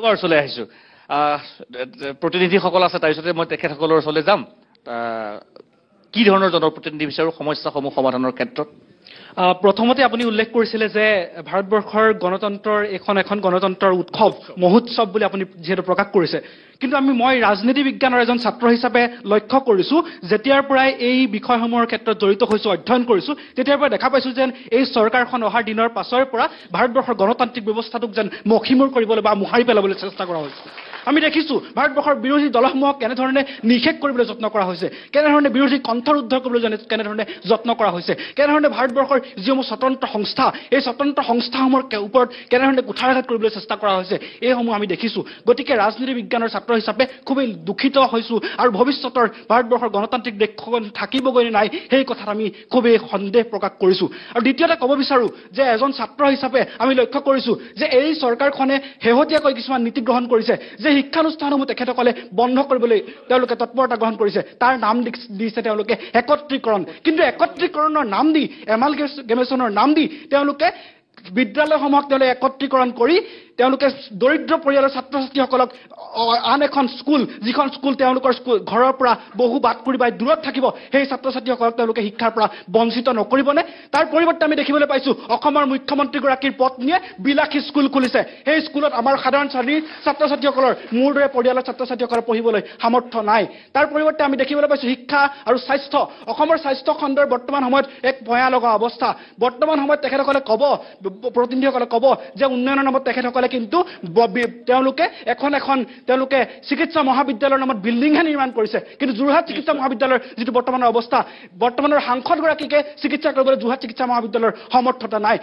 তোমাৰ ওচৰলৈ আহিছোঁ প্ৰতিনিধিসকল আছে তাৰপিছতে মই তেখেতসকলৰ ওচৰলৈ যাম কি ধৰণৰ জনপ্ৰতিনিধি বিচাৰোঁ সমস্যাসমূহ সমাধানৰ ক্ষেত্ৰত প্ৰথমতে আপুনি উল্লেখ কৰিছিলে যে ভাৰতবৰ্ষৰ গণতন্ত্ৰৰ এখন গণতন্ত্ৰৰ উৎসৱ মহোৎসৱ বুলি আপুনি যিহেতু প্ৰকাশ কৰিছে কিন্তু মই ৰাজনীতি বিজ্ঞানৰ এজন ছাত্ৰ হিচাপে লক্ষ্য কৰিছোঁ যেতিয়াৰ পৰাই এই বিষয়সমূহৰ ক্ষেত্ৰত জড়িত হৈছোঁ অধ্যয়ন কৰিছোঁ তেতিয়াৰ পৰা দেখা পাইছোঁ যেন এই চৰকাৰখন অহাৰ দিনৰ পাছৰ পৰা ভাৰতবৰ্ষৰ গণতান্ত্ৰিক ব্যৱস্থাটোক যেন মষিমূৰ কৰিবলৈ বা মোহাৰি পেলাবলৈ চেষ্টা কৰা হৈছে আমি দেখিছোঁ ভাৰতবৰ্ষৰ বিৰোধী দলসমূহক কেনেধৰণে নিষেধ কৰিবলৈ যত্ন কৰা হৈছে কেনেধৰণে বিৰোধী কণ্ঠৰ উদ্ধাৰ কৰিবলৈ কেনেধৰণে যত্ন কৰা হৈছে কেনেধৰণে ভাৰতবৰ্ষৰ যিসমূহ স্বতন্ত্ৰ সংস্থা এই স্বতন্ত্ৰ সংস্থাসমূহৰ ওপৰত কেনেধৰণে কুঠাৰাঘাত কৰিবলৈ চেষ্টা কৰা হৈছে এইসমূহ আমি দেখিছোঁ গতিকে ৰাজনীতি বিজ্ঞানৰ ছাত্ৰ হিচাপে খুবেই দুখিত হৈছোঁ আৰু ভৱিষ্যতৰ ভাৰতবৰ্ষৰ গণতান্ত্ৰিক দেশখন থাকিবগৈ নাই সেই কথাত আমি খুবেই সন্দেহ প্ৰকাশ কৰিছোঁ আৰু দ্বিতীয়তে ক'ব বিচাৰোঁ যে এজন ছাত্ৰ হিচাপে আমি লক্ষ্য কৰিছোঁ যে এই চৰকাৰখনে শেহতীয়াকৈ কিছুমান নীতি গ্ৰহণ কৰিছে যে শিক্ষানুষ্ঠানসমূহ তেখেতসকলে বন্ধ কৰিবলৈ তেওঁলোকে তৎপৰতা গ্ৰহণ কৰিছে তাৰ নাম দিছে তেওঁলোকে একত্ৰীকৰণ কিন্তু একত্ৰীকৰণৰ নাম দি এমালগেমেশ্যনৰ নাম দি তেওঁলোকে বিদ্যালয়সমূহক তেওঁলোকে একত্ৰীকৰণ কৰি তেওঁলোকে দৰিদ্ৰ পৰিয়ালৰ ছাত্ৰ ছাত্ৰীসকলক আন এখন স্কুল যিখন স্কুল তেওঁলোকৰ ঘৰৰ পৰা বহু বাটকুৰি বাই দূৰত থাকিব সেই ছাত্ৰ ছাত্ৰীসকলক তেওঁলোকে শিক্ষাৰ পৰা বঞ্চিত নকৰিবনে তাৰ পৰিৱৰ্তে আমি দেখিবলৈ পাইছোঁ অসমৰ মুখ্যমন্ত্ৰীগৰাকীৰ পত্নীয়ে বিলাসী স্কুল খুলিছে সেই স্কুলত আমাৰ সাধাৰণ শ্ৰেণীৰ ছাত্ৰ ছাত্ৰীসকলৰ মোৰ দৰে পৰিয়ালৰ ছাত্ৰ ছাত্ৰীসকলৰ পঢ়িবলৈ সামৰ্থ্য নাই তাৰ পৰিৱৰ্তে আমি দেখিবলৈ পাইছোঁ শিক্ষা আৰু স্বাস্থ্য অসমৰ স্বাস্থ্য খণ্ডৰ বৰ্তমান সময়ত এক ভয়ানক অৱস্থা বৰ্তমান সময়ত তেখেতসকলে ক'ব প্ৰতিনিধিসকলে ক'ব যে উন্নয়নৰ নামত তেখেতসকলে কিন্তু তেওঁলোকে তেওঁলোকে চিকিৎসা মহাবিদ্যালয়ৰ নামত বিল্ডিংহে নিৰ্মাণ কৰিছে কিন্তু যোৰহাট চিকিৎসা মহাবিদ্যালয়ৰ যিটো বৰ্তমানৰ অৱস্থা বৰ্তমানৰ সাংসদগৰাকীকে চিকিৎসা কৰিবলৈ যোৰহাট চিকিৎসা মহাবিদ্যালয়ৰ সমৰ্থতা নাই